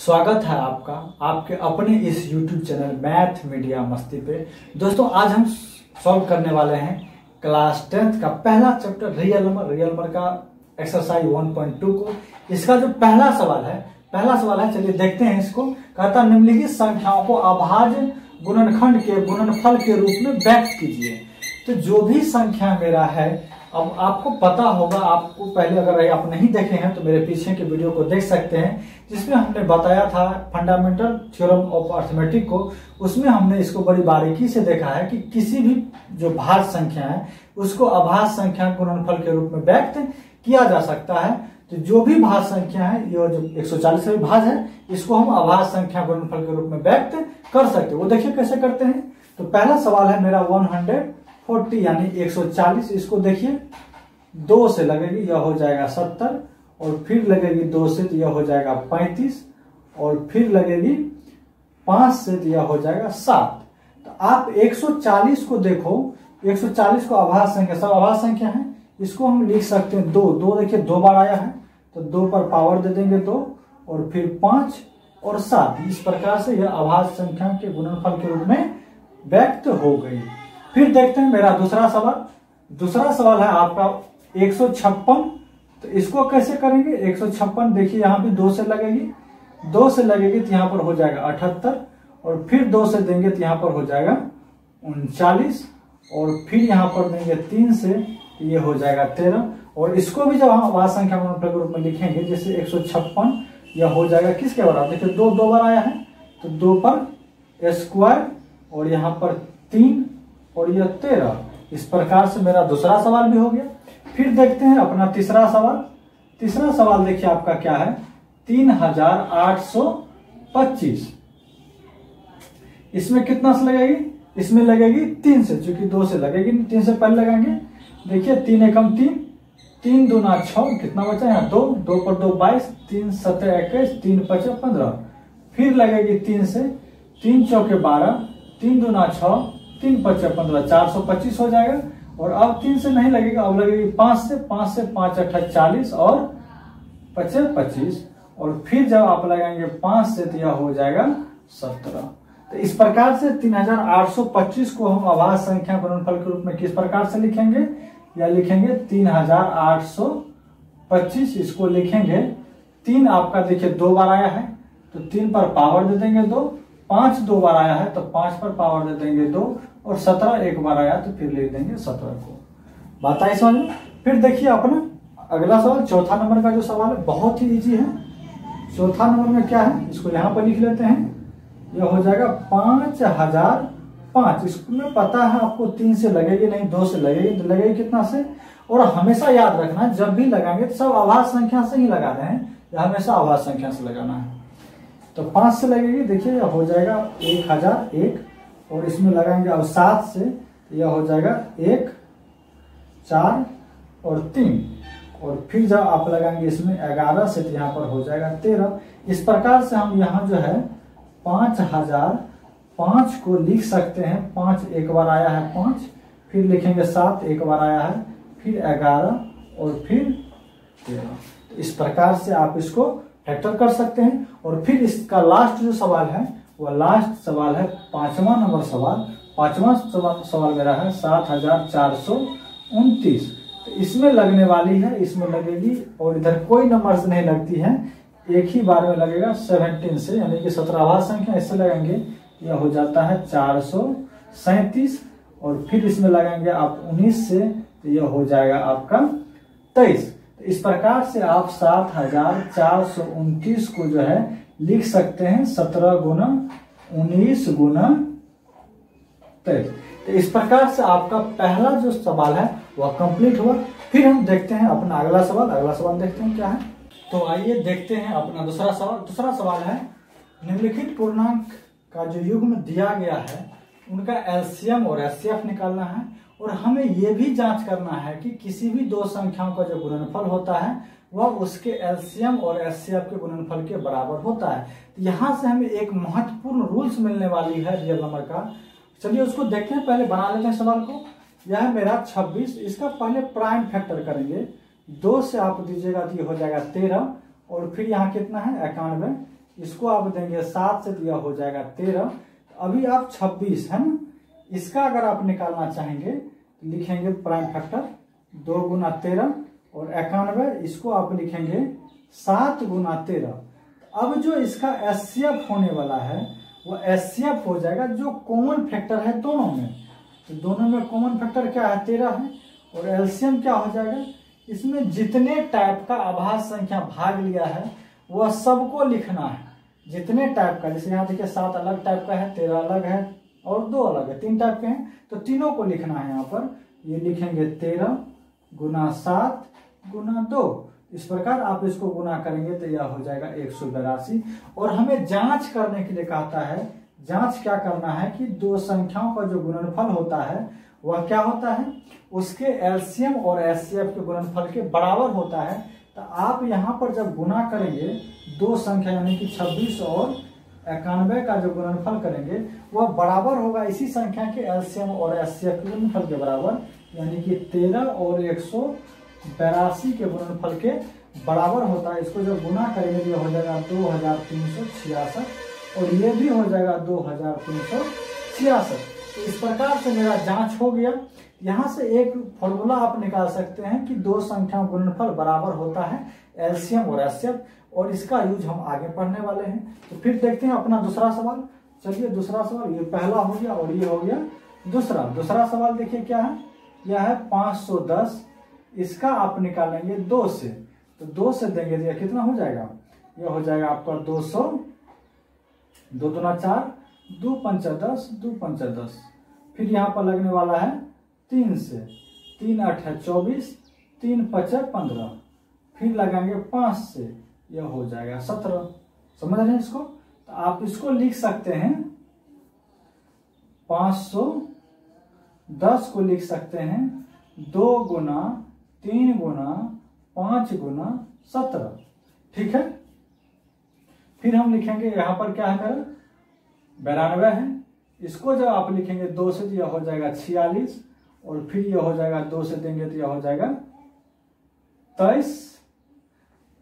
स्वागत है आपका आपके अपने इस YouTube चैनल मैथ मीडिया मस्ती पे। दोस्तों आज हम सॉल्व करने वाले हैं क्लास 10th का पहला चैप्टर रियल नंबर का एक्सरसाइज 1.2 को। इसका जो पहला सवाल है चलिए देखते हैं इसको। कहता निम्नलिखित संख्याओं को अभाज्य गुणनखंड के गुणनफल के रूप में व्यक्त कीजिए। तो जो भी संख्या मेरा है, अब आपको पता होगा, आपको पहले अगर आप नहीं देखे हैं तो मेरे पीछे के वीडियो को देख सकते हैं जिसमें हमने बताया था फंडामेंटल थ्योरम ऑफ अर्थमेटिक को। उसमें हमने इसको बड़ी बारीकी से देखा है कि किसी भी जो भाज्य संख्या है उसको अभाज्य संख्या गुणनफल के रूप में व्यक्त किया जा सकता है। तो जो भी भाज्य संख्या है, ये जो 140 का भाज्य है, इसको हम अभाज्य संख्या गुणनफल के रूप में व्यक्त कर सकते हैं। वो देखिए कैसे करते हैं। तो पहला सवाल है मेरा 140 यानी 140। इसको देखिए 2 से लगेगी, यह हो जाएगा 70, और फिर लगेगी 2 से तो यह हो जाएगा 35, और फिर लगेगी 5 से तो यह हो जाएगा 7। तो आप 140 को देखो, 140 को अभाज्य संख्या, सब अभाज्य संख्या है, इसको हम लिख सकते हैं 2 देखिए 2 बार आया है तो 2 पर पावर दे देंगे 2, और फिर 5 और 7। इस प्रकार से यह अभाज्य संख्या के गुणनफल के रूप में व्यक्त हो गई। फिर देखते हैं मेरा दूसरा सवाल है आपका 156। तो इसको कैसे करेंगे। 156 देखिए यहाँ भी 2 से लगेगी, 2 से लगेगी तो यहाँ पर हो जाएगा 78, और फिर 2 से देंगे तो यहाँ पर हो जाएगा 39, और फिर यहाँ पर देंगे 3 से तो ये हो जाएगा 13। और इसको भी जब हम अभाज्य संख्या गुणनफल के रूप में लिखेंगे, जैसे 156 यह हो जाएगा किसके बराबर। देखिए 2 बार आया है तो 2 पर स्क्वायर, और यहाँ पर 3 और यह 13। इस प्रकार से मेरा दूसरा सवाल भी हो गया। फिर देखते हैं अपना तीसरा सवाल देखिए आपका क्या है, 3825। इसमें कितना से लगेगी, इसमें लगेगी 3 से, चूंकि 2 से लगेगी, 3 से पहले लगाएंगे। देखिए 3 एकम 3, 3 दूना 6, कितना बचा यहाँ 2 पर 2 22, 3 7 21, 3 5 15। फिर लगेगी 3 से, 3 चौके 12, 3 दूना 6, 3 5 15, 425 हो जाएगा। और अब 3 से नहीं लगेगा, अब लगेगी 5 से 5 8 40 और 5 25, और फिर जब आप लगाएंगे 5 से तो यह हो जाएगा 17। तो इस प्रकार से 3825 को हम अभाज्य संख्या गुणनफल के रूप में किस प्रकार से लिखेंगे, या लिखेंगे 3825। इसको लिखेंगे 3 आपका देखिए 2 बार आया है तो 3 पर पावर दे देंगे 2, 5 2 बार आया है तो 5 पर पावर दे देंगे 2, और 17 1 बार आया तो फिर लिख देंगे 17 को। बात आई समझ में। फिर देखिए अपना अगला सवाल, चौथा नंबर का जो सवाल है बहुत ही इजी है। चौथा नंबर में क्या है, इसको यहाँ पर लिख लेते हैं। यह हो जाएगा 5005। इसमें पता है आपको 3 से लगेगी नहीं, 2 से लगेगी, तो लगेगी कितना से। और हमेशा याद रखना जब भी लगाएंगे तो सब अभाज्य संख्या से ही लगाना है, या हमेशा अभाज्य संख्या से लगाना है। तो 5 से लगेगी, देखिए यह हो जाएगा 1001, और इसमें लगाएंगे अब 7 से तो यह हो जाएगा 1 4 और 3, और फिर जब आप लगाएंगे इसमें 11 से तो यहाँ पर हो जाएगा 13। इस प्रकार से हम यहाँ जो है 5005 को लिख सकते हैं। 5 एक बार आया है 5, फिर लिखेंगे 7 एक बार आया है, फिर 11 और फिर 13। तो इस प्रकार से आप इसको फैक्टर कर सकते हैं। और फिर इसका लास्ट जो सवाल है वह लास्ट सवाल है 5वां नंबर सवाल। 5वां सवाल मेरा है 7429। तो इसमें लगने वाली है, इसमें लगेगी, और इधर कोई नंबर से नहीं लगती है, एक ही बार में लगेगा 17 से, यानी कि 17 अभाज्य संख्या इससे लगाएंगे, यह हो जाता है 437, और फिर इसमें लगाएंगे आप 19 से तो यह हो जाएगा आपका 23। तो इस प्रकार से आप 7429 को जो है लिख सकते हैं 17 गुना 19 गुना 23। तो इस प्रकार से आपका पहला जो सवाल है वह कंप्लीट हुआ। फिर हम देखते हैं अपना अगला सवाल देखते हैं क्या है। तो आइए देखते हैं अपना दूसरा सवाल है, निम्नलिखित पूर्णांक का जो युग्म दिया गया है उनका एलसीएम और एचसीएफ निकालना है, और हमें यह भी जांच करना है कि किसी भी दो संख्याओं का जो गुणनफल होता है वह उसके एलसीएम और एचसीएफ के गुणनफल के बराबर होता है। तो यहाँ से हमें एक महत्वपूर्ण रूल्स मिलने वाली है रियल नंबर का। चलिए उसको देखते हैं, पहले बना लेते हैं सवाल को। यह है मेरा 26, इसका पहले प्राइम फैक्टर करेंगे। 2 से आप दीजिएगा तो ये हो जाएगा 13, और फिर यहाँ कितना है 91, इसको आप देंगे 7 से तो यह हो जाएगा 13। अभी आप 26 है ना, इसका अगर आप निकालना चाहेंगे तो लिखेंगे प्राइम फैक्टर 2 गुना 13 और 91, इसको आप लिखेंगे 7 गुना 13। अब जो इसका एचसीएफ होने वाला है वो एचसीएफ हो जाएगा जो कॉमन फैक्टर है दोनों में। तो दोनों में कॉमन फैक्टर क्या है 13 है, और एलसीएम क्या हो जाएगा, इसमें जितने टाइप का अभाज्य संख्या भाग लिया है वह सबको लिखना है। जितने टाइप का, जैसे यहाँ देखिए 7 अलग टाइप का है, 13 अलग है और 2 अलग है, 3 टाइप के हैं, तो तीनों को लिखना है। यहाँ पर ये लिखेंगे 13 गुना 7 गुना 2। इस प्रकार आप इसको गुना करेंगे तो यह हो जाएगा 182। और हमें जांच करने के लिए कहता है, जांच क्या करना है कि दो संख्याओं का जो गुणनफल होता है वह क्या होता है, उसके एलसीएम और एचसीएफ के गुणनफल के बराबर होता है। तो आप यहाँ पर जब गुना करेंगे दो संख्या यानी कि 26 और 91 का जो गुणनफल करेंगे वह बराबर होगा इसी संख्या के एलसीएम और एचसीएफ के गुणनफल के बराबर, यानी कि 13 और 182 के गुणनफल के बराबर होता है। इसको जब गुना करेंगे तो हो जाएगा 2366 और ये भी हो जाएगा 2366। तो इस प्रकार से मेरा जांच हो गया। यहाँ से एक फॉर्मूला आप निकाल सकते हैं कि दो संख्याओं गुणनफल बराबर होता है एलसीएम और एचसीएफ, और इसका यूज हम आगे पढ़ने वाले हैं। तो फिर देखते हैं अपना दूसरा सवाल। चलिए दूसरा सवाल, ये पहला हो गया और ये हो गया दूसरा। दूसरा सवाल देखिए क्या है, यह है 510, इसका आप निकालेंगे 2 से, तो 2 से देंगे तो यह कितना हो जाएगा, यह हो जाएगा आपका 200, 2 दूना 4, 2 पंचा 10, 2 पंचा 10। फिर यहाँ पर लगने वाला है 3 से, 3 8 है 24, 3 5 है 15। फिर लगाएंगे 5 से, यह हो जाएगा 17। समझ रहे हैं इसको? तो आप इसको लिख सकते हैं 510 को लिख सकते हैं 2 गुना 3 गुना 5 गुना 17। ठीक है। फिर हम लिखेंगे यहाँ पर क्या है मेरा 92 है, इसको जब आप लिखेंगे 2 से तो यह हो जाएगा 46, और फिर यह हो जाएगा 2 से देंगे तो यह हो जाएगा 23।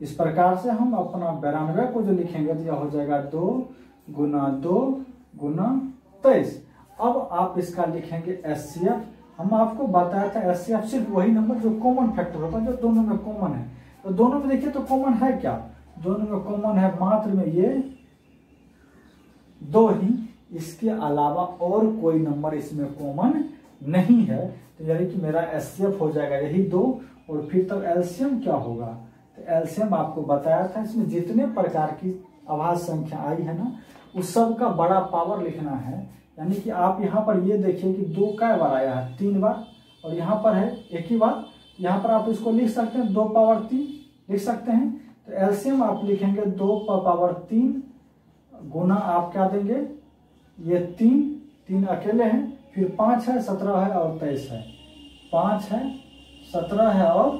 इस प्रकार से हम अपना 92 को जो लिखेंगे तो यह हो जाएगा 2 गुना 2 गुना 23। अब आप इसका लिखेंगे एचसीएफ। हम आपको बताया था एचसीएफ सिर्फ वही नंबर जो कॉमन फैक्टर होता है, जो दोनों में कॉमन है। तो दोनों में देखिए तो कॉमन है क्या, दोनों में कॉमन है मात्र में ये 2 ही, इसके अलावा और कोई नंबर इसमें कॉमन नहीं है। तो यानी कि मेरा एचसीएफ हो जाएगा यही 2, और फिर तब एलसीएम क्या होगा, तो एलसीएम आपको बताया था इसमें जितने प्रकार की अभाज्य संख्या आई है ना उस सब का बड़ा पावर लिखना है। यानी कि आप यहाँ पर ये देखिए कि 2 कै बार आया है, 3 बार, और यहाँ पर है एक ही बार। यहाँ पर आप इसको लिख सकते हैं 2 पावर 3 लिख सकते हैं। तो एलसीएम आप लिखेंगे 2 पावर 3 गुना आप क्या देंगे, ये 3 अकेले हैं, फिर 5 है 17 है और 23 है, 5 है 17 है और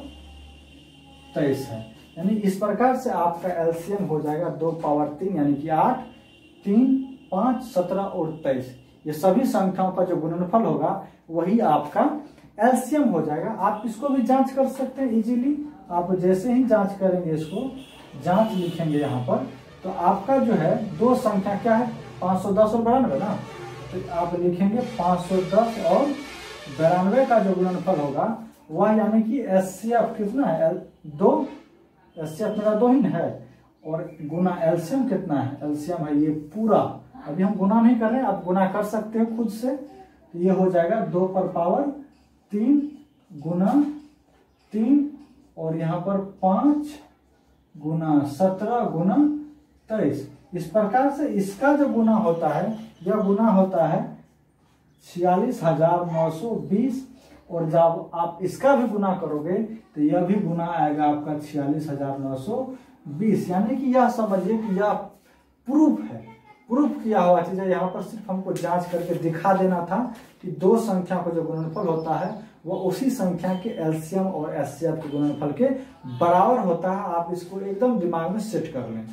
23 है। यानी इस प्रकार से आपका एलसीएम हो जाएगा 2 पावर 3 यानी कि 8, 3, 5, 17 और 23। ये सभी संख्याओं का जो गुणनफल होगा वही आपका एलसीएम हो जाएगा। आप इसको भी जांच कर सकते हैं इजीली। आप जैसे ही जांच करेंगे, इसको जांच लिखेंगे यहाँ पर, तो आपका जो है दो संख्या क्या है 510 और 92 ना, तो आप लिखेंगे 510 और 92 का जो गुणनफल होगा वह यानी कि एचसीएफ कितना है 2, एचसीएफ मेरा 2 ही है, और गुना एलसीएम कितना है, एलसीएम है ये पूरा। अभी हम गुना नहीं कर रहे हैं, आप गुना कर सकते हो खुद से। तो ये हो जाएगा 2 पर पावर 3 गुना 3, और यहाँ पर 5 गुना 17 गुना 23। इस प्रकार से इसका जो गुना होता है, यह गुना होता है 46,920, और जब आप इसका भी गुना करोगे तो यह भी गुना आएगा आपका 46,920। यानी कि यह समझिए कि यह प्रूफ है, प्रूफ किया हुआ चीज है। यहाँ पर सिर्फ हमको जांच करके दिखा देना था कि दो संख्या का जो गुणनफल होता है वह उसी संख्या के एलसीएम और एचसीएफ के गुणनफल के बराबर होता है। आप इसको एकदम दिमाग में सेट कर लें।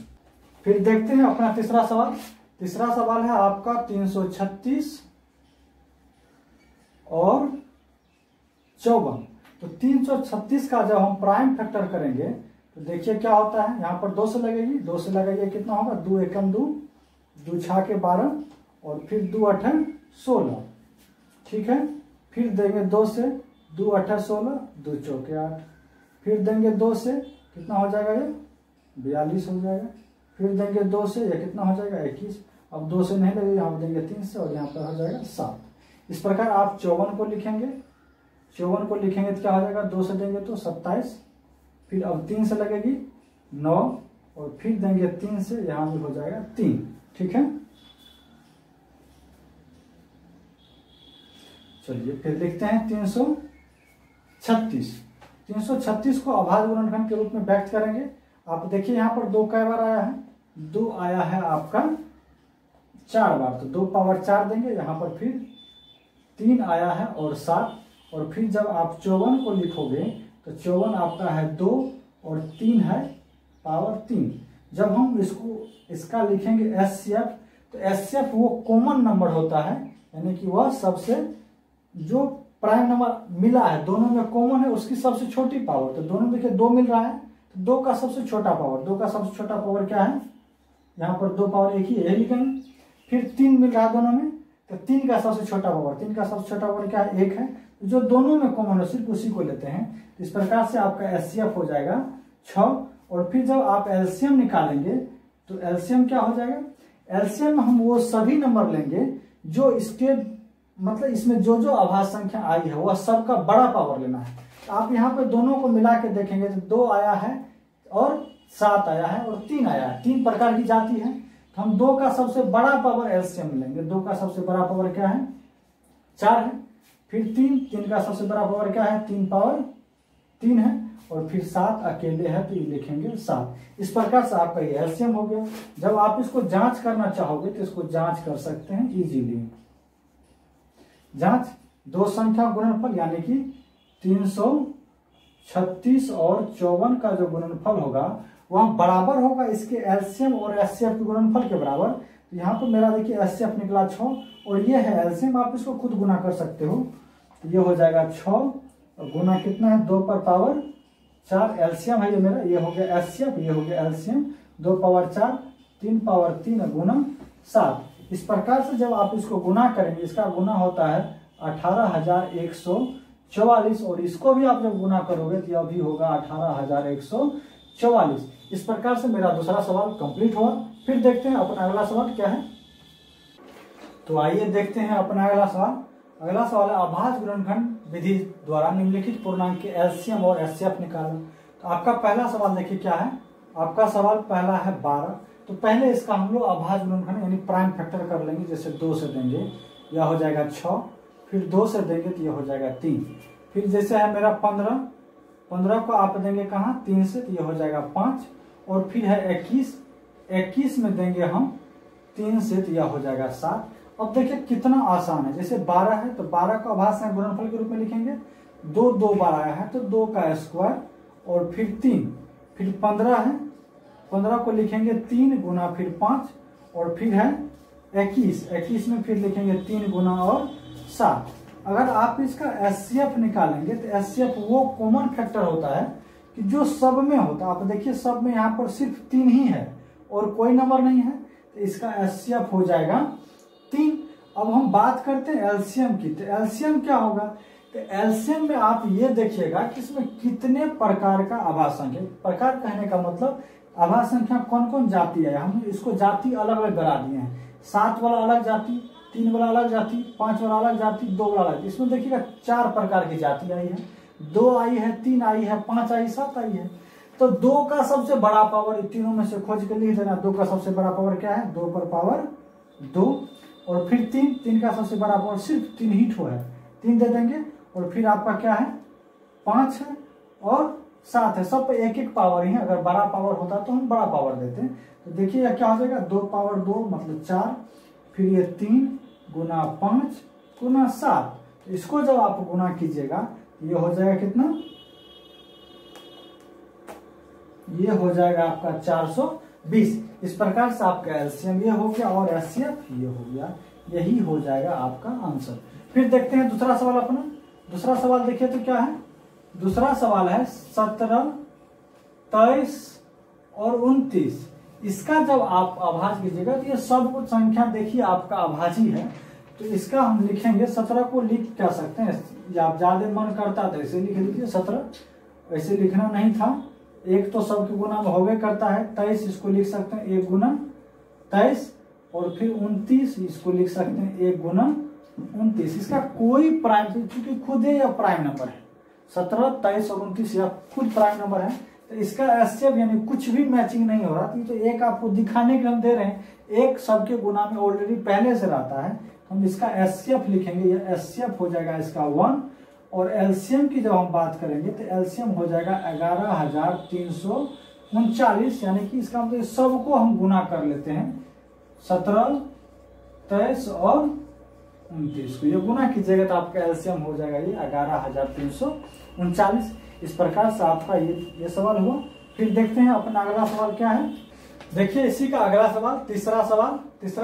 फिर देखते हैं अपना तीसरा सवाल। तीसरा सवाल है आपका 336 और 54। तो 336 का जब हम प्राइम फैक्टर करेंगे तो देखिए क्या होता है, यहाँ पर 2 से लगेगी, 2 से लगेगी कितना होगा, 2 एकम 2, 2 छाके 12 और फिर 2 अठे 16। ठीक है, फिर देंगे 2 से, 2 अठे 16, 2 चौके 8, फिर देंगे 2 से, कितना हो जाएगा ये 42 हो जाएगा। फिर देंगे 2 से, ये कितना हो जाएगा 21। अब 2 से नहीं लगेगा, यहाँ पर देंगे 3 से और यहाँ पर हो जाएगा 7। इस प्रकार आप 54 को लिखेंगे, 54 को लिखेंगे तो क्या हो जाएगा, 2 से देंगे तो 27, फिर अब 3 से लगेगी 9 और फिर देंगे 3 से, यहाँ भी हो जाएगा 3। ठीक है, चलिए फिर लिखते हैं 336। 336 को अभाज्य गुणनखंड के रूप में व्यक्त करेंगे। आप देखिए यहाँ पर 2 कई बार आया है, 2 आया है आपका 4 बार, तो 2 पावर 4 देंगे, यहाँ पर फिर 3 आया है और 7, और फिर जब आप 54 को लिखोगे तो 54 आपका है 2 और 3 है पावर 3। जब हम इसका लिखेंगे HCF, तो HCF वो कॉमन नंबर होता है, यानी कि वह सबसे जो प्राइम नंबर मिला है, दोनों में कॉमन है, उसकी सबसे छोटी पावर। तो दोनों देखिए 2 मिल रहा है, तो 2 का सबसे छोटा पावर, 2 का सबसे छोटा पावर क्या है, यहाँ पर 2 पावर 1 ही है, यही लिखेंगे। फिर 3 मिल रहा है दोनों में, तो 3 का सबसे छोटा पावर, 3 का सबसे छोटा पावर क्या है 1 है, जो दोनों में कॉमन है सिर्फ उसी को लेते हैं। तो इस प्रकार से आपका HCF हो जाएगा 6। और फिर जब आप LCM निकालेंगे तो LCM क्या हो जाएगा, LCM में हम वो सभी नंबर लेंगे जो इसके मतलब इसमें जो जो अभाज्य संख्या आई है वह सबका बड़ा पावर लेना है। तो आप यहाँ पे दोनों को मिला के देखेंगे तो 2 आया है और 7 आया है और 3 आया है, 3 प्रकार की जाति है। तो हम 2 का सबसे बड़ा पावर LCM लेंगे, 2 का सबसे बड़ा पावर क्या है 4 है, फिर 3 का सबसे बड़ा पावर क्या है 3 पावर 3 है, और फिर 7 अकेले है तो ये लिखेंगे 7। इस प्रकार से आपका ये LCM हो गया। जब आप इसको जांच करना चाहोगे तो इसको जांच कर सकते हैं इजीली। जांच 2 संख्या गुणनफल यानी कि 336 और 54 का जो गुणनफल होगा वह बराबर होगा इसके LCM और HCF के गुणनफल के बराबर। तो यहाँ पर मेरा देखिए HCF निकला 6 और ये है LCM, आप इसको खुद गुना कर सकते हो। तो ये हो जाएगा 6 और गुना कितना है 2 पर पावर 4, LCM है ये मेरा, ये हो गया HCF, ये हो गया LCM, 2 पावर 4, 3 पावर 3 गुना 7। इस प्रकार से जब आप इसको गुना करेंगे, इसका गुना होता है 18,144 और इसको भी आप जब गुना करोगे तो यह भी होगा 18,144। इस प्रकार से मेरा दूसरा सवाल कंप्लीट हुआ। फिर देखते हैं अपना अगला सवाल क्या है। तो आइए देखते हैं अपना अगला सवाल। अगला सवाल है अभाज्य गुणनखंड विधि द्वारा निम्नलिखित पूर्णांक के LCM और HCF निकालना। तो आपका पहला सवाल देखिए क्या है, आपका सवाल पहला है 12। तो पहले इसका हम लोग अभाज्य गुणनखंड यानी प्राइम फैक्टर कर लेंगे। जैसे 2 से देंगे यह हो जाएगा 6, फिर 2 से देंगे तो यह हो जाएगा 3, फिर जैसे है मेरा 15, 15 को आप देंगे कहाँ 3 से तो यह हो जाएगा 5, और फिर है 21, 21 में देंगे हम 3 से तो यह हो जाएगा 7। अब देखिए कितना आसान है, जैसे 12 है तो 12 को अभाज्य गुणनफल के रूप में लिखेंगे, 2 2 बार आया है तो 2 का स्क्वायर और फिर 3, फिर 15 है, 15 को लिखेंगे 3 गुना फिर 5 और फिर है 21, 21 में फिर लिखेंगे 3 गुना और 7। अगर आप इसका HCF निकालेंगे तो HCF वो कॉमन फैक्टर होता है कि जो सब में होता है। आप देखिए सब में यहाँ पर सिर्फ 3 ही है और कोई नंबर नहीं है, तो इसका HCF हो जाएगा 3। अब हम बात करते हैं LCM की। तो LCM क्या होगा, तो LCM में आप ये देखिएगा कि इसमें कितने प्रकार का अभाज्य संख्या, प्रकार कहने का मतलब अभाज्य संख्या कौन कौन जाति है, हम इसको जाति अलग अलग करा दिए हैं। 7 वाला अलग जाति, 3 वाला अलग जाति, 5 वाला अलग जाति, 2 वाला अलग। इसमें देखिएगा 4 प्रकार की जाति आई है, 2 आई है, 3 आई है, 5 आई, 7 आई है। तो 2 का सबसे बड़ा पावर तीनों में से खोज के लिख देना। 2 का सबसे बड़ा पावर क्या है 2 पर पावर 2, और फिर 3 का सबसे बड़ा पावर सिर्फ 3 ही ठो है, 3 दे देंगे, और फिर आपका क्या है 5 है और 7 है। सब पे एक एक पावर ही है, अगर बड़ा पावर होता तो हम बड़ा पावर देते हैं। तो देखिए क्या हो जाएगा 2 पावर 2 मतलब 4, फिर ये 3 गुना 5 गुना 7। तो इसको जब आप गुना कीजिएगा ये हो जाएगा कितना, ये हो जाएगा आपका 420। इस प्रकार से आपका LCM ये हो गया और HCF ये हो गया, यही हो जाएगा आपका आंसर। फिर देखते हैं दूसरा सवाल अपना। दूसरा सवाल देखिए तो क्या है, दूसरा सवाल है 17 23 और 29, इसका जब आप अभाज्य कीजिएगा तो ये सब कुछ संख्या देखिए आपका अभाज्य है, तो इसका हम लिखेंगे 17 को लिख क्या सकते हैं, या आप ज्यादा मन करता तो ऐसे लिख लीजिए 17, ऐसे लिखना नहीं था, एक तो सबके गुना में होवे करता है, 23 इसको लिख सकते हैं 1 गुना 23, और फिर 29 इसको लिख सकते हैं 1 गुना 29। इसका कोई प्राइम, क्योंकि खुद ही यह प्राइम नंबर है, 17, 23 और 29 यह खुद प्राइम नंबर है, तो इसका एससीएफ यानी कुछ भी मैचिंग नहीं हो रहा, तो एक आपको दिखाने के लिए हम दे रहे हैं, एक सबके गुना में ऑलरेडी पहले से रहता है, हम इसका एससीएफ लिखेंगे, यह एससीएफ हो जाएगा इसका 1, और एलसीएम की जब हम बात करेंगे तो एलसीएम हो जाएगा 11,339, यानी कि इसका मतलब सबको हम गुना कर लेते हैं, 17, 23 और 29 को ये गुना कीजिएगा तो आपका एलसीएम हो जाएगा ये 11,339। इस प्रकार से आपका ये सवाल हुआ। फिर देखते हैं अपना अगला सवाल क्या है। देखिए इसी का अगला सवाल, तीसरा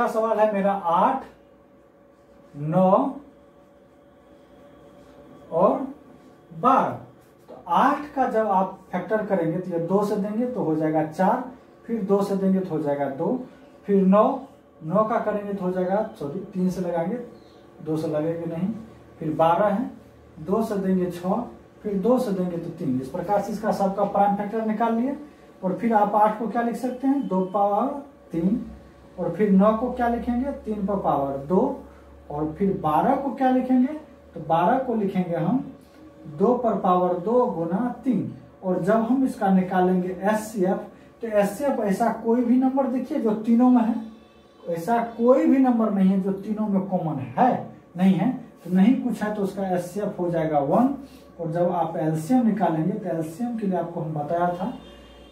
सवाल है मेरा 8, 9 और 12। तो 8 का जब आप फैक्टर करेंगे तो ये 2 से देंगे तो हो जाएगा 4, फिर 2 से देंगे तो हो जाएगा 2, फिर 9 का करेंगे तो हो जाएगा 3 से लगाएंगे, 2 से लगेंगे नहीं, फिर 12 है, 2 से देंगे 6, फिर 2 से देंगे तो 3। इस प्रकार से इसका सबका प्राइम फैक्टर निकाल लिए। और फिर आप 8 को क्या लिख सकते हैं, 2 पावर 3, और फिर 9 को क्या लिखेंगे, 3 पर पावर 2, और फिर 12 को क्या लिखेंगे, तो 12 को लिखेंगे हम 2 पर पावर 2 गुना 3। और जब हम इसका निकालेंगे एचसीएफ, तो एचसीएफ ऐसा कोई भी नंबर देखिए जो तीनों में है, ऐसा कोई भी नंबर नहीं है जो तीनों में कॉमन है, नहीं है, तो नहीं कुछ है तो उसका एचसीएफ हो जाएगा 1। और जब आप एलसीएम निकालेंगे तो एलसीएम के लिए आपको हम बताया था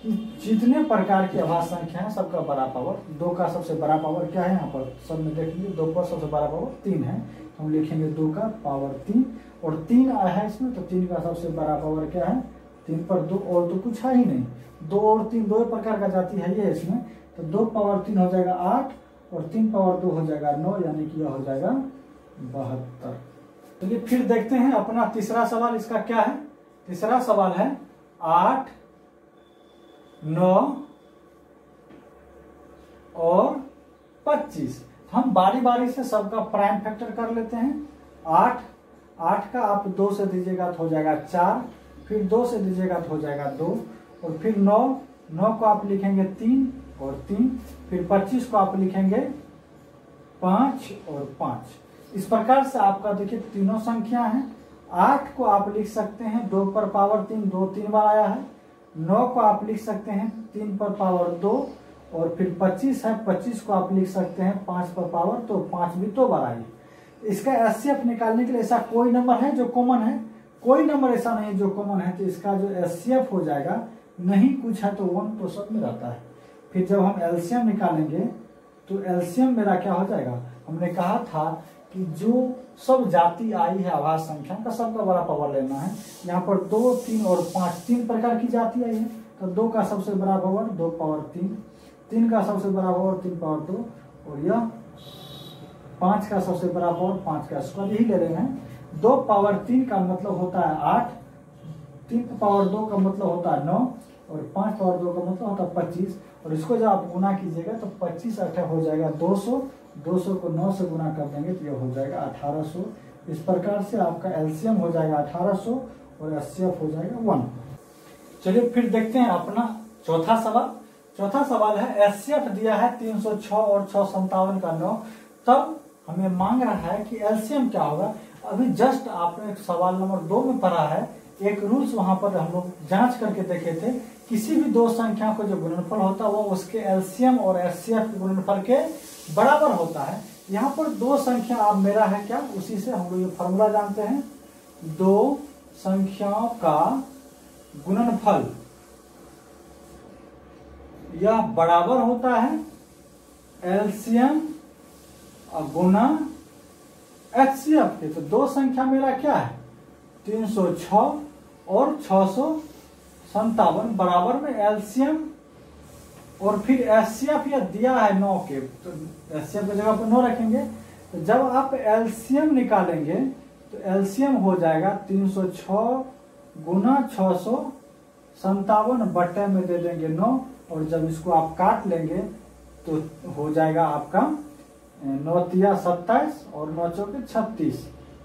कि जितने प्रकार की अभाज्य संख्या है सबका बड़ा पावर, 2 का सबसे बड़ा पावर क्या है, यहाँ पर सब में देख लीजिए 2 पर सबसे बड़ा पावर 3 है, तो हम लिखेंगे 2 का पावर 3, और 3 आया है इसमें, तो 3 का सबसे बड़ा पावर क्या है, 3 पर 2, और तो कुछ है ही नहीं, 2 और 3 दो प्रकार का जाति है ये इसमें, तो 2 पावर 3 हो जाएगा 8, और 3 पावर 2 हो जाएगा 9, यानी कि यह हो जाएगा 72। चलिए फिर देखते हैं अपना तीसरा सवाल, इसका क्या है। तीसरा सवाल है 8, 9 और 25। हम बारी बारी से सबका प्राइम फैक्टर कर लेते हैं। 8 का आप 2 से दीजिएगा तो हो जाएगा 4, फिर 2 से दीजिएगा तो हो जाएगा 2, और फिर 9 को आप लिखेंगे 3 और 3, फिर 25 को आप लिखेंगे 5 और 5। इस प्रकार से आपका देखिए तीनों संख्या हैं। 8 को आप लिख सकते हैं 2 पर पावर 3, 2 3 बार आया है। 9 को आप लिख सकते हैं 3 पर पावर 2, और फिर 25 है, 25 को आप लिख सकते हैं 5 पर पावर, तो 5 भी 2 बार आई। इसका एचसीएफ निकालने के लिए ऐसा कोई नंबर है जो कॉमन है, कोई नंबर ऐसा नहीं जो कॉमन है, तो इसका जो एचसीएफ हो जाएगा, नहीं कुछ है तो 1 तो सब में रहता है। फिर जब हम एलसीएम निकालेंगे तो एलसीएम मेरा क्या हो जाएगा, हमने कहा था कि जो सब जाति आई है अभाज्य संख्या का सबका बड़ा पावर लेना है। यहाँ पर 2, 3 और 5 3 प्रकार की जाति आई है, तो 2 का सबसे बड़ा पावर 2 पावर 3, 3 का सबसे बड़ा पावर 3 पावर 2, और यह 5 का सबसे बड़ा पावर 5 का स्क्वायर, यही ले रहे हैं। 2 पावर 3 का मतलब होता है 8, 3 पावर 2 का मतलब होता है 9, और 5 पावर 2 का मतलब होता है 25। और इसको जब आप गुना कीजिएगा तो 25 8 हो जाएगा 200, 200 को 9 से गुना कर देंगे तो यह हो जाएगा 1800। इस प्रकार से आपका एलसीएम हो जाएगा 1800 और एचसीएफ हो जाएगा 1। चलिए फिर देखते हैं अपना चौथा सवाल है एचसीएफ दिया है 306 और 657 का 9, तब हमें मांग रहा है कि एलसीएम क्या होगा। अभी जस्ट आपने सवाल नंबर 2 में पढ़ा है, एक रूल्स वहां पर हम लोग जांच करके देखे थे, किसी भी दो संख्या को जो गुणनफल होता है वो उसके एलसीएम और एचसीएफ के गुणनफल के बराबर होता है। यहाँ पर दो संख्या आप मेरा है क्या, उसी से हम लोग ये फॉर्मूला जानते हैं, दो संख्याओं का गुणनफल यह बराबर होता है एलसीएम गुना एचसीएफ के। तो दो संख्या मेरा क्या है 306 और 657 बराबर में एलसीएम और फिर एचसीएफ यह दिया है 9 के, तो एचसीएफ की जगह पर 9 रखेंगे। तो जब आप एलसीएम निकालेंगे तो एलसीएम हो जाएगा 306 गुना 57 बटे में दे देंगे 9, और जब इसको आप काट लेंगे तो हो जाएगा आपका 9 तिया 27 और 9 चौके 36,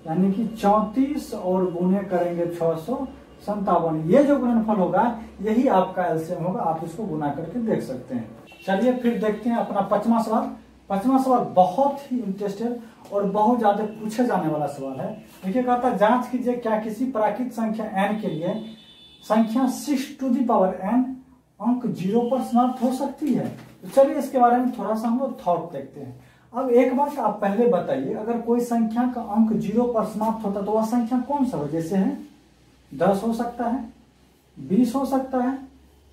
यानी कि 34 और गुने करेंगे 657। ये जो गुणनफल होगा यही आपका एलसीएम होगा, आप इसको गुना करके देख सकते हैं। चलिए फिर देखते हैं अपना 5वां सवाल। 5वां सवाल बहुत ही इंटरेस्टेड और बहुत ज्यादा पूछे जाने वाला सवाल है। देखिए कहता है जांच कीजिए क्या किसी प्राकृत संख्या n के लिए संख्या 6n अंक 0 पर समाप्त हो सकती है। तो चलिए इसके बारे में थोड़ा सा हम लोग थॉट देखते हैं। अब एक बात आप पहले बताइए, अगर कोई संख्या का अंक 0 पर समाप्त होता तो वह संख्या कौन सा हो? जैसे है 10 हो सकता है, 20 हो सकता है,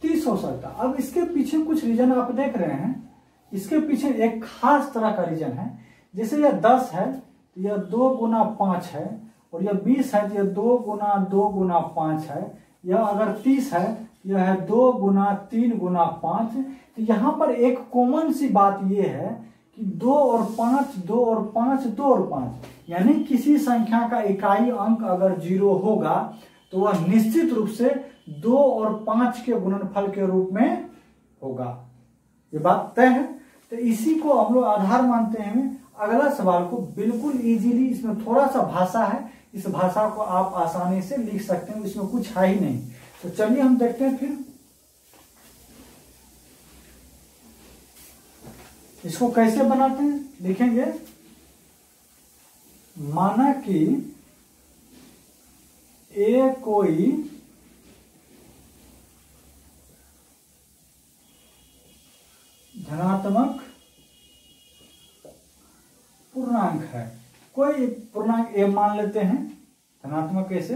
30 हो सकता है। अब इसके पीछे कुछ रीजन आप देख रहे हैं, इसके पीछे एक खास तरह का रीजन है। जैसे यह 10 है तो यह 2 गुना 5 है, और यह 20 है तो यह 2 गुना 2 गुना 5 है। यह अगर 30 है यह है 2 गुना 3 गुना 5। तो यहाँ पर एक कॉमन सी बात यह है कि 2 और 5, 2 और 5, 2 और 5, यानी किसी संख्या का इकाई अंक अगर 0 होगा तो वह निश्चित रूप से 2 और 5 के गुणनफल के रूप में होगा। ये बात तय है। तो इसी को हम लोग आधार मानते हैं अगला सवाल को बिल्कुल इजीली। इसमें थोड़ा सा भाषा है, इस भाषा को आप आसानी से लिख सकते हैं, इसमें कुछ है ही नहीं। तो चलिए हम देखते हैं फिर इसको कैसे बनाते हैं। लिखेंगे माना कि ए कोई धनात्मक पूर्णांक है। कोई पूर्णांक ए मान लेते हैं, धनात्मक कैसे,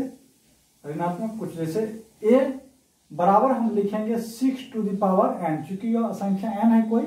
ऋणात्मक कुछ, जैसे ए बराबर हम लिखेंगे 6n, क्योंकि यह संख्या n है कोई।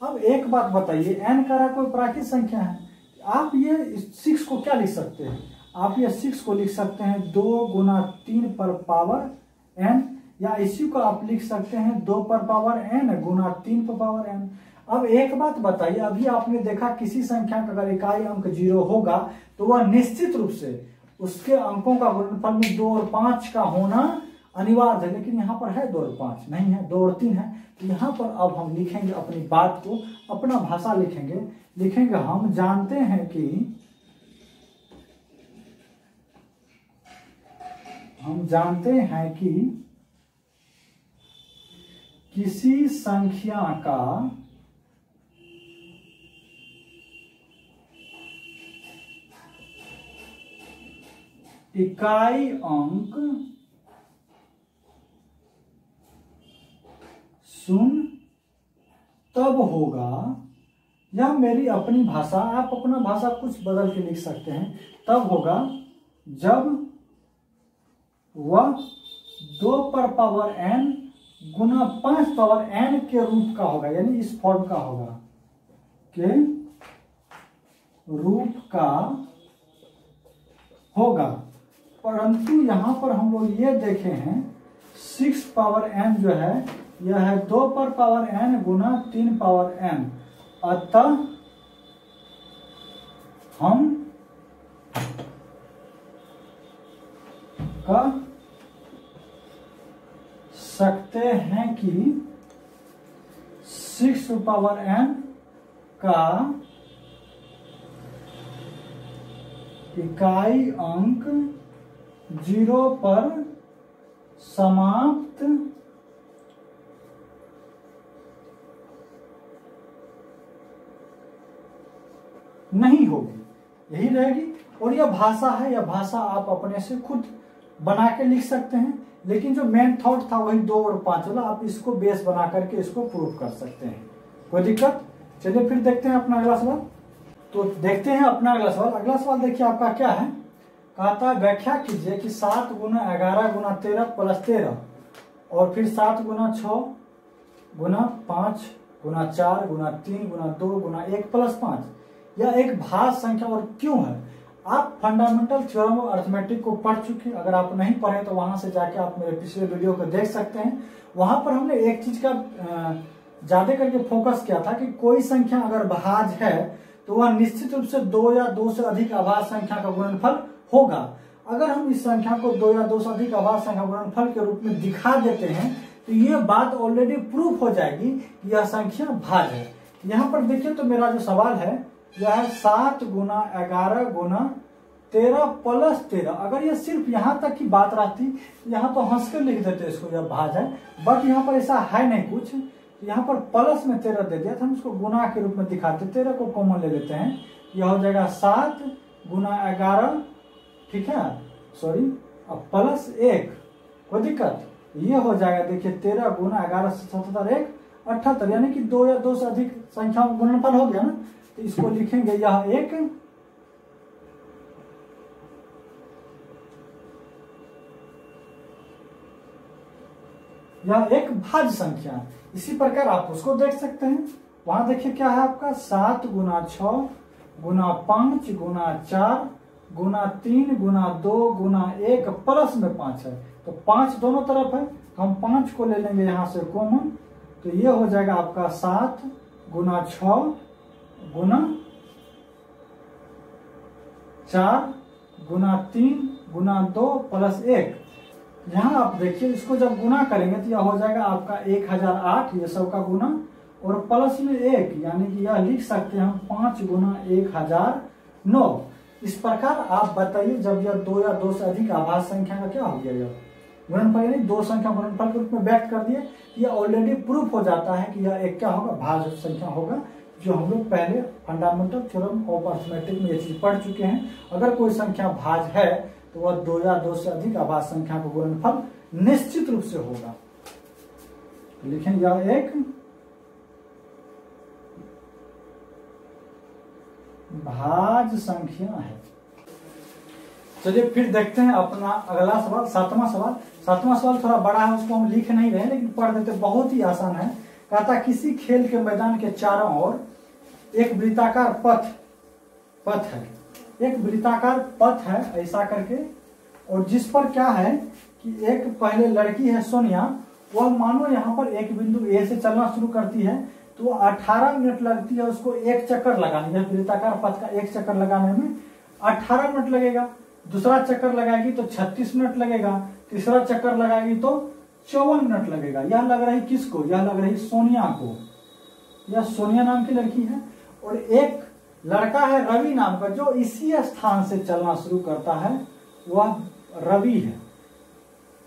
अब एक बात बताइए, n का रहा कोई प्राकृत संख्या है, आप ये 6 को क्या लिख सकते हैं? आप ये 6 को लिख सकते हैं 2 गुना 3 पर पावर n, या इसी को आप लिख सकते हैं 2 पर पावर n गुना 3 पर पावर n। अब एक बात बताइए, अभी आपने देखा किसी संख्या का अगर इकाई अंक 0 होगा तो वह निश्चित रूप से उसके अंकों का गुणनफल में 2 और 5 का होना अनिवार्य है, लेकिन यहाँ पर है 2 और 5 नहीं है, 2 और 3 है। तो यहाँ पर अब हम लिखेंगे अपनी बात को, अपना भाषा लिखेंगे। लिखेंगे हम जानते हैं कि किसी संख्या का इकाई अंक 0 तब होगा, यह मेरी अपनी भाषा, आप अपना भाषा कुछ बदल के लिख सकते हैं, तब होगा जब वह 2 पर पावर n गुना 5 पावर n के रूप का होगा, यानी इस फॉर्म का होगा, के रूप का होगा। परंतु यहां पर हम लोग ये देखे हैं 6 पावर n जो है यह है 2 पर पावर n गुना 3 पावर n। अतः हम कह सकते हैं कि 6 पावर n का इकाई अंक 0 पर समाप्त नहीं होगी, यही रहेगी। और यह भाषा है, यह भाषा आप अपने से खुद बना के लिख सकते हैं, लेकिन जो मेन थॉट था वही 2 और 5 वाला, आप इसको बेस बना करके इसको प्रूव कर सकते हैं, कोई दिक्कत। चलिए फिर देखते हैं अपना अगला सवाल। तो देखते हैं अपना अगला सवाल। अगला सवाल देखिए आपका क्या है, कहता है व्याख्या कीजिए कि 7 गुना 11 गुना 13 प्लस 13 और फिर 7 गुना 6 गुना 5 गुना 4 गुना 3 गुना 2 गुना 1 प्लस 5 यह एक भाज्य संख्या और क्यों है। आप फंडामेंटल थ्योरम ऑफ अरिथमेटिक को पढ़ चुके, अगर आप नहीं पढ़े तो वहां से जाके आप मेरे पिछले वीडियो को देख सकते हैं। वहां पर हमने एक चीज का ज्यादा करके फोकस किया था कि कोई संख्या अगर भाज्य है तो वह निश्चित रूप से 2 या 2 से अधिक अभाज्य संख्या का गुणनफल होगा। अगर हम इस संख्या को 2 या 2 से अधिक अभाज्य संख्या गुणनफल के रूप में दिखा देते हैं तो ये बात ऑलरेडी प्रूफ हो जाएगी कि यह संख्या भाज्य है। यहाँ पर देखिए तो मेरा जो सवाल है यह है 7 गुना 11 गुना 13 प्लस 13। अगर ये सिर्फ यहाँ तक की बात रहती, यहाँ तो हंस कर लिख देते इसको यह भाज्य है, बट यहाँ पर ऐसा है नहीं कुछ। यहाँ पर प्लस में 13 दे दिया था, हम इसको गुना के रूप में दिखाते, 13 को कॉमन ले लेते हैं, यह हो जाएगा 7 गुना 11, ठीक है, सॉरी, अब प्लस 1, कोई दिक्कत, ये हो जाएगा देखिए 13 गुना 11 से 77 1 78, यानी कि 2 या 2 से अधिक संख्याओं का गुणनफल हो गया ना। तो इसको लिखेंगे यह एक भाज्य संख्या है। इसी प्रकार आप उसको देख सकते हैं, वहां देखिए क्या है आपका 7 गुना 6 गुना 5 गुना 4 गुना 3 गुना 2 गुना 1 प्लस में 5 है, तो 5 दोनों तरफ है, हम 5 को ले लेंगे यहां से कॉमन, तो ये हो जाएगा आपका 7 गुना 6 गुना 4 गुना 3 गुना 2 प्लस 1। यहाँ आप देखिए इसको जब गुना करेंगे तो यह हो जाएगा आपका 1008, ये सब का गुना, और प्लस में 1, यानी कि यह लिख सकते हैं हम 5 गुना 1009। इस प्रकार आप बताइए जब यह 2 या 2 से अधिक आभाज्य संख्या का क्या हो गया, यह गुणनफल यानी 2 संख्या गुणनफल के रूप में व्यक्त कर दिए, यह ऑलरेडी प्रूफ हो जाता है कि यह एक क्या होगा, भाज्य संख्या होगा, जो हम लोग पहले फंडामेंटल थ्योरम ऑफ अरिथमेटिक में ये चीज पढ़ चुके हैं। अगर कोई संख्या भाज्य है तो वह 2 या 2 से अधिक अभाज्य संख्या का गुणनफल निश्चित रूप से होगा। तो लिखेंगे यह एक भाज्य संख्या है। चलिए फिर देखते हैं अपना अगला सवाल, 7वां सवाल। 7वां सवाल थोड़ा बड़ा है, उसको हम लिख नहीं रहे लेकिन पढ़ देते, बहुत ही आसान है। कहता किसी खेल के मैदान के चारों ओर एक वृत्ताकार पथ है, एक वृत्ताकार पथ है ऐसा करके, और जिस पर क्या है कि एक पहले लड़की है सोनिया, वह मानो यहाँ पर एक बिंदु ए से चलना शुरू करती है तो 18 मिनट लगती है उसको एक चक्कर लगाने, वृत्ताकार पथ का एक चक्कर लगाने में 18 मिनट लगेगा। दूसरा चक्कर लगाएगी तो 36 मिनट लगेगा, तीसरा चक्कर लगाएगी तो 54 मिनट लगेगा। यह लग रही किसको, यह लग रही सोनिया को, यह सोनिया नाम की लड़की है। और एक लड़का है रवि नाम का जो इसी स्थान से चलना शुरू करता है, वह रवि है।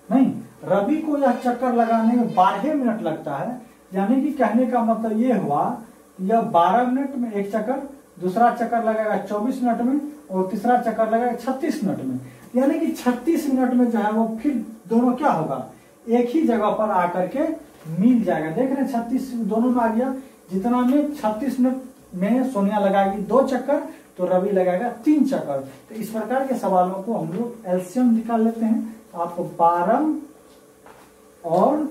नहीं, रवि को यह चक्कर लगाने में 12 मिनट लगता है, यानी कि कहने का मतलब ये हुआ यह 12 मिनट में एक चक्कर, दूसरा चक्कर लगेगा 24 मिनट में, और तीसरा चक्कर लगेगा 36 मिनट में, यानी कि 36 मिनट में जो है वो फिर दोनों क्या होगा, एक ही जगह पर आकर के मिल जाएगा। देख रहे हैं 36 दोनों में आ गया, जितना में 36 मिनट में सोनिया लगाएगी 2 चक्कर तो रवि लगाएगा 3 चक्कर। तो इस प्रकार के सवालों को हम लोग एलसीएम निकाल लेते हैं। तो आपको 12 और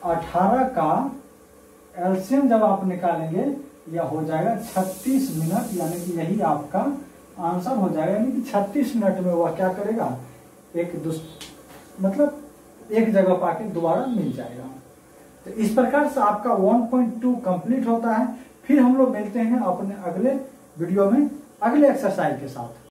18 का एलसीएम जब आप निकालेंगे यह हो जाएगा 36 मिनट, यानी कि यही आपका आंसर हो जाएगा। यानी कि 36 मिनट में वह क्या करेगा, मतलब एक जगह पाके दोबारा मिल जाएगा। तो इस प्रकार से आपका 1.2 कंप्लीट होता है। फिर हम लोग मिलते हैं अपने अगले वीडियो में अगले एक्सरसाइज के साथ।